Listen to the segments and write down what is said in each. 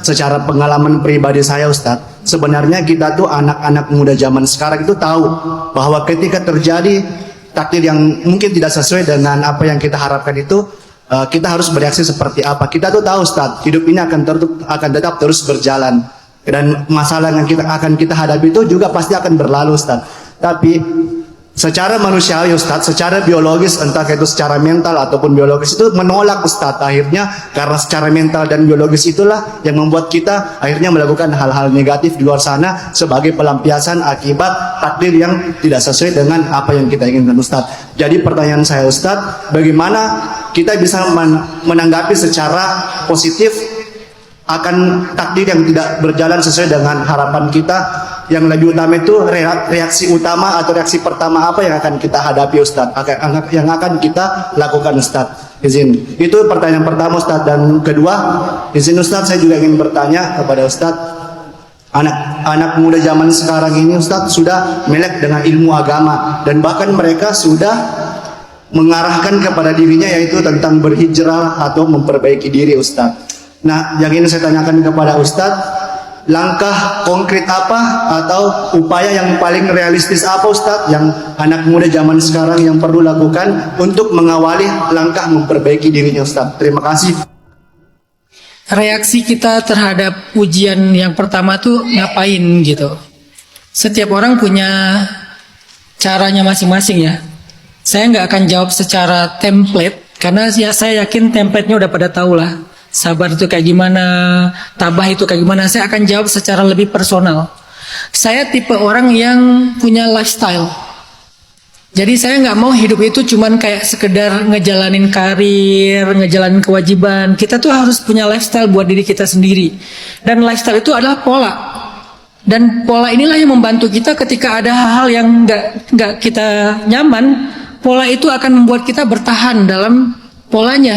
secara pengalaman pribadi saya Ustadz, sebenarnya kita tuh anak-anak muda zaman sekarang itu tahu bahwa ketika terjadi takdir yang mungkin tidak sesuai dengan apa yang kita harapkan itu, kita harus bereaksi seperti apa. Kita tuh tahu Ustadz, hidup ini akan tetap terus berjalan, dan masalah yang akan kita hadapi itu juga pasti akan berlalu Ustadz. Tapi secara manusiawi Ustadz, secara biologis, entah itu secara mental ataupun biologis, itu menolak Ustadz akhirnya, karena secara mental dan biologis itulah yang membuat kita akhirnya melakukan hal-hal negatif di luar sana sebagai pelampiasan akibat takdir yang tidak sesuai dengan apa yang kita inginkan Ustadz. Jadi pertanyaan saya Ustadz, bagaimana kita bisa menanggapi secara positif akan takdir yang tidak berjalan sesuai dengan harapan kita? Yang lebih utama itu reaksi utama atau reaksi pertama apa yang akan kita hadapi Ustadz, yang akan kita lakukan Ustadz. Izin, itu pertanyaan pertama Ustadz. Dan kedua, izin Ustadz, saya juga ingin bertanya kepada Ustadz, anak muda zaman sekarang ini Ustadz sudah melek dengan ilmu agama, dan bahkan mereka sudah mengarahkan kepada dirinya yaitu tentang berhijrah atau memperbaiki diri Ustadz. Nah, yang ingin saya tanyakan kepada Ustadz, langkah konkret apa atau upaya yang paling realistis apa Ustadz yang anak muda zaman sekarang yang perlu lakukan untuk mengawali langkah memperbaiki dirinya Ustadz? Terima kasih. Reaksi kita terhadap ujian yang pertama tuh ngapain gitu. Setiap orang punya caranya masing-masing ya. Saya nggak akan jawab secara template, karena ya saya yakin template-nya udah pada tahu lah. Sabar itu kayak gimana, tabah itu kayak gimana. Saya akan jawab secara lebih personal. Saya tipe orang yang punya lifestyle. Jadi saya nggak mau hidup itu cuman kayak sekedar ngejalanin karir, ngejalanin kewajiban. Kita tuh harus punya lifestyle buat diri kita sendiri. Dan lifestyle itu adalah pola. Dan pola inilah yang membantu kita ketika ada hal-hal yang nggak kita nyaman. Pola itu akan membuat kita bertahan dalam polanya.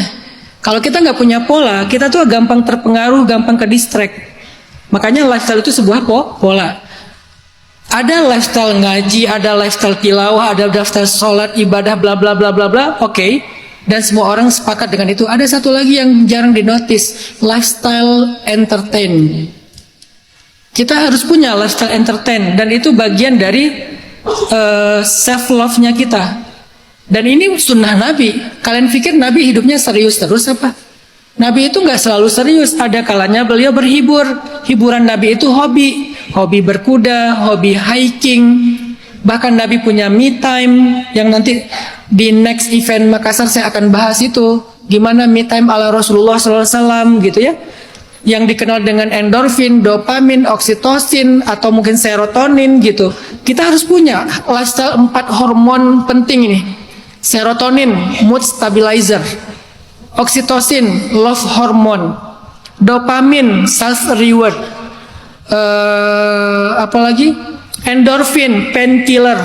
Kalau kita nggak punya pola, kita tuh gampang terpengaruh, gampang ke distract. Makanya lifestyle itu sebuah pola. Ada lifestyle ngaji, ada lifestyle tilawah, ada lifestyle sholat, ibadah, bla bla bla bla bla. Oke. Dan semua orang sepakat dengan itu. Ada satu lagi yang jarang dinotis, lifestyle entertain. Kita harus punya lifestyle entertain, dan itu bagian dari self love-nya kita. Dan ini sunnah Nabi. Kalian pikir Nabi hidupnya serius terus apa? Nabi itu nggak selalu serius. Ada kalanya beliau berhibur. Hiburan Nabi itu hobi. Hobi berkuda, hobi hiking. Bahkan Nabi punya me time, yang nanti di next event Makassar saya akan bahas itu. Gimana me time ala Rasulullah SAW gitu ya. Yang dikenal dengan endorfin, dopamin, oksitosin, atau mungkin serotonin gitu. Kita harus punya lifestyle 4 hormon penting ini. Serotonin, mood stabilizer. Oksitosin, love hormone. Dopamin, self reward. Apalagi endorfin, painkiller.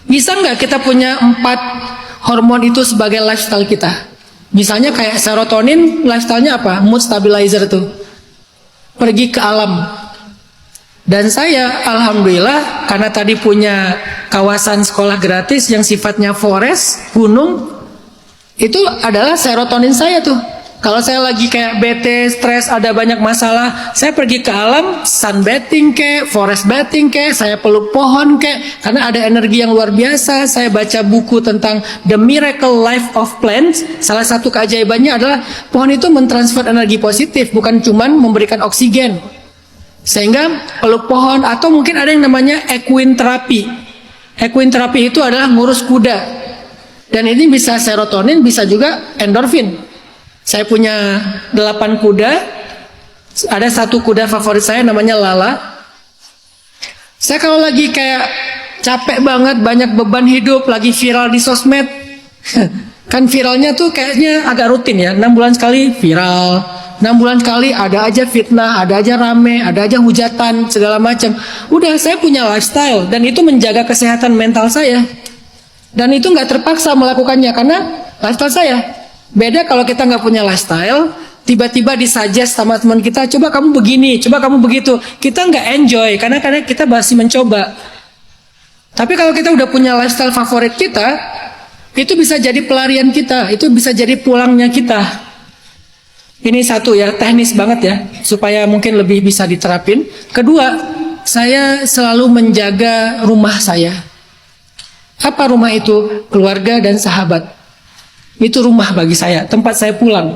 Bisa nggak kita punya 4 hormon itu sebagai lifestyle kita? Misalnya kayak serotonin, lifestyle-nya apa? Mood stabilizer tuh. Pergi ke alam. Dan saya alhamdulillah karena tadi punya kawasan sekolah gratis yang sifatnya forest, gunung, itu adalah serotonin saya tuh. Kalau saya lagi kayak bete, stres, ada banyak masalah, saya pergi ke alam, sunbathing ke, forest bathing ke, saya peluk pohon ke, karena ada energi yang luar biasa. Saya baca buku tentang The Miracle Life of Plants. Salah satu keajaibannya adalah pohon itu mentransfer energi positif, bukan cuman memberikan oksigen. Sehingga peluk pohon, atau mungkin ada yang namanya equine therapy. Equine therapy itu adalah ngurus kuda. Dan ini bisa serotonin, bisa juga endorfin. Saya punya 8 kuda. Ada satu kuda favorit saya namanya Lala. Saya kalau lagi kayak capek banget, banyak beban hidup, lagi viral di sosmed. Kan viralnya tuh kayaknya agak rutin ya, 6 bulan sekali viral. 6 bulan sekali ada aja fitnah, ada aja rame, ada aja hujatan, segala macam. Udah, saya punya lifestyle, dan itu menjaga kesehatan mental saya. Dan itu nggak terpaksa melakukannya, karena lifestyle saya. Beda kalau kita nggak punya lifestyle, tiba-tiba disuggest sama teman kita, coba kamu begini, coba kamu begitu. Kita nggak enjoy, karena kita masih mencoba. Tapi kalau kita udah punya lifestyle favorit kita, itu bisa jadi pelarian kita, itu bisa jadi pulangnya kita. Ini satu ya, teknis banget ya, supaya mungkin lebih bisa diterapin. Kedua, saya selalu menjaga rumah saya. Apa rumah itu? Keluarga dan sahabat. Itu rumah bagi saya, tempat saya pulang.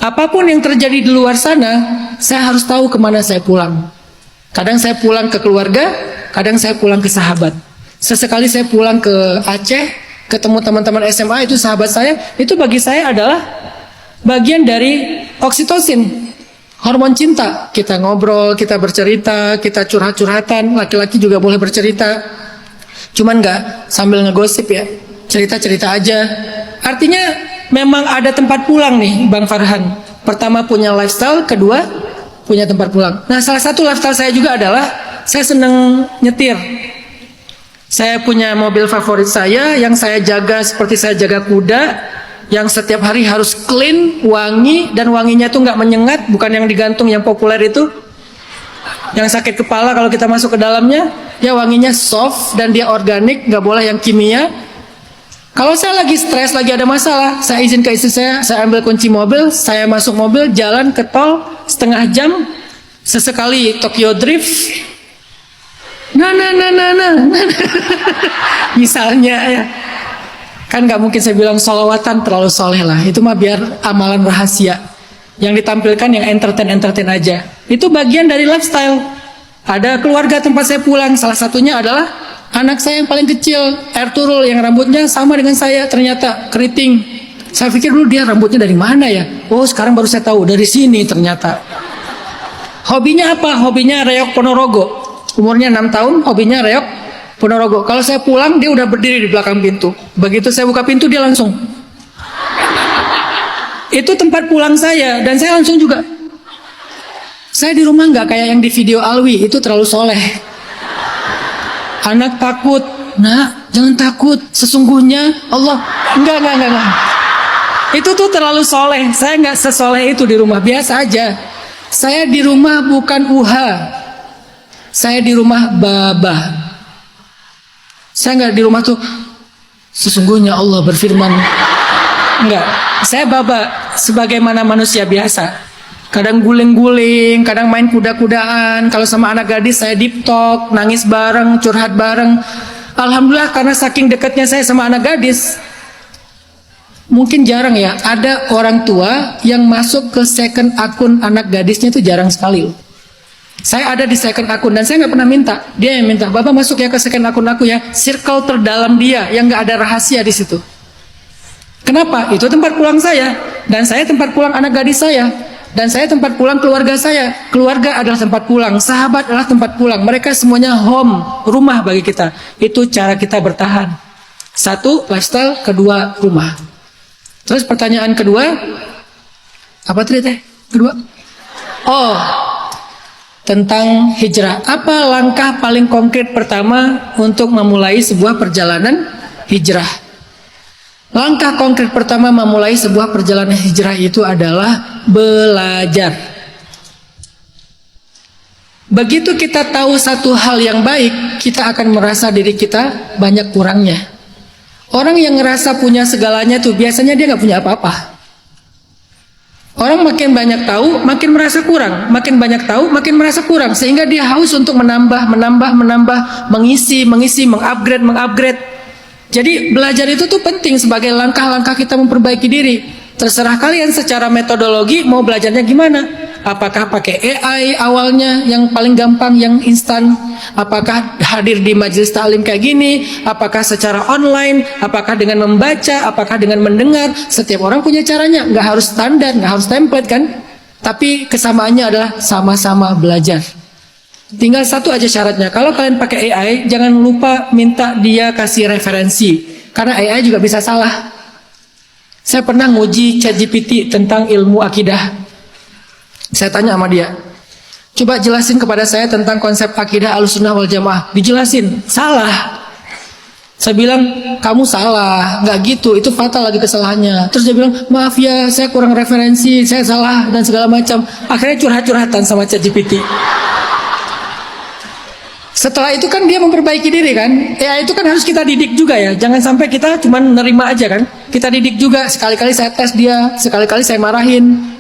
Apapun yang terjadi di luar sana, saya harus tahu kemana saya pulang. Kadang saya pulang ke keluarga, kadang saya pulang ke sahabat. Sesekali saya pulang ke Aceh, ketemu teman-teman SMA, itu sahabat saya. Itu bagi saya adalah bagian dari oksitosin, hormon cinta. Kita ngobrol, kita bercerita, kita curhat-curhatan. Laki-laki juga boleh bercerita, cuman nggak sambil ngegosip ya, cerita-cerita aja. Artinya memang ada tempat pulang nih Bang Farhan. Pertama punya lifestyle, kedua punya tempat pulang. Nah, salah satu lifestyle saya juga adalah saya seneng nyetir. Saya punya mobil favorit saya yang saya jaga seperti saya jaga kuda, yang setiap hari harus clean, wangi, dan wanginya tuh nggak menyengat, bukan yang digantung yang populer itu, yang sakit kepala kalau kita masuk ke dalamnya. Dia wanginya soft dan dia organik, nggak boleh yang kimia. Kalau saya lagi stres, lagi ada masalah, saya izin ke istri saya ambil kunci mobil, saya masuk mobil, jalan ke tol setengah jam, sesekali Tokyo Drift. Nah. Misalnya ya. Kan nggak mungkin saya bilang sholawatan terlalu soleh lah. Itu mah biar amalan rahasia. Yang ditampilkan yang entertain aja. Itu bagian dari lifestyle. Ada keluarga tempat saya pulang. Salah satunya adalah anak saya yang paling kecil, Ertuğrul, yang rambutnya sama dengan saya, ternyata keriting. Saya pikir dulu dia rambutnya dari mana ya? Oh, sekarang baru saya tahu, dari sini ternyata. Hobinya apa? Hobinya reok Ponorogo. Umurnya 6 tahun, hobinya reok Ponorogo. Kalau saya pulang, dia udah berdiri di belakang pintu. Begitu saya buka pintu, dia langsung. Itu tempat pulang saya, dan saya langsung juga. Saya di rumah nggak kayak yang di video Alwi, itu terlalu soleh. Anak takut, nak jangan takut, sesungguhnya Allah. Enggak. Itu tuh terlalu soleh. Saya nggak sesoleh itu di rumah, biasa aja. Saya di rumah bukan uha. Saya di rumah babah. Saya nggak di rumah tuh, sesungguhnya Allah berfirman. Enggak, saya baba sebagaimana manusia biasa. Kadang guling-guling, kadang main kuda-kudaan. Kalau sama anak gadis saya deep talk, nangis bareng, curhat bareng. Alhamdulillah karena saking dekatnya saya sama anak gadis, mungkin jarang ya ada orang tua yang masuk ke second akun anak gadisnya, itu jarang sekali. Saya ada di second akun dan saya nggak pernah minta, dia yang minta. Bapak masuk ya ke second akun aku ya, circle terdalam dia yang nggak ada rahasia di situ. Kenapa? Itu tempat pulang saya, dan saya tempat pulang anak gadis saya, dan saya tempat pulang keluarga saya. Keluarga adalah tempat pulang, sahabat adalah tempat pulang. Mereka semuanya home, rumah bagi kita. Itu cara kita bertahan. Satu, lifestyle. Kedua, rumah. Terus pertanyaan kedua, apa tadi teh? Kedua? Oh, tentang hijrah. Apa langkah paling konkret pertama untuk memulai sebuah perjalanan hijrah? Langkah konkret pertama memulai sebuah perjalanan hijrah itu adalah belajar. Begitu kita tahu satu hal yang baik, kita akan merasa diri kita banyak kurangnya. Orang yang ngerasa punya segalanya tuh biasanya dia nggak punya apa-apa. Orang makin banyak tahu, makin merasa kurang. Makin banyak tahu, makin merasa kurang. Sehingga dia haus untuk menambah, mengisi, mengupgrade. Jadi belajar itu tuh penting sebagai langkah-langkah kita memperbaiki diri. Terserah kalian secara metodologi mau belajarnya gimana. Apakah pakai AI awalnya yang paling gampang, yang instan? Apakah hadir di majelis ta'lim kayak gini? Apakah secara online? Apakah dengan membaca? Apakah dengan mendengar? Setiap orang punya caranya. Nggak harus standar, nggak harus template kan? Tapi kesamaannya adalah sama-sama belajar. Tinggal satu aja syaratnya. Kalau kalian pakai AI, jangan lupa minta dia kasih referensi. Karena AI juga bisa salah. Saya pernah nguji ChatGPT tentang ilmu akidah. Saya tanya sama dia, coba jelasin kepada saya tentang konsep akidah Ahlussunnah wal Jamaah. Dijelasin, salah. Saya bilang, kamu salah, nggak gitu, itu fatal lagi kesalahannya. Terus dia bilang, maaf ya, saya kurang referensi, saya salah dan segala macam. Akhirnya curhat-curhatan sama ChatGPT. Setelah itu kan dia memperbaiki diri kan. AI itu kan harus kita didik juga ya. Jangan sampai kita cuma nerima aja kan. Kita didik juga. Sekali-kali saya tes dia, sekali-kali saya marahin.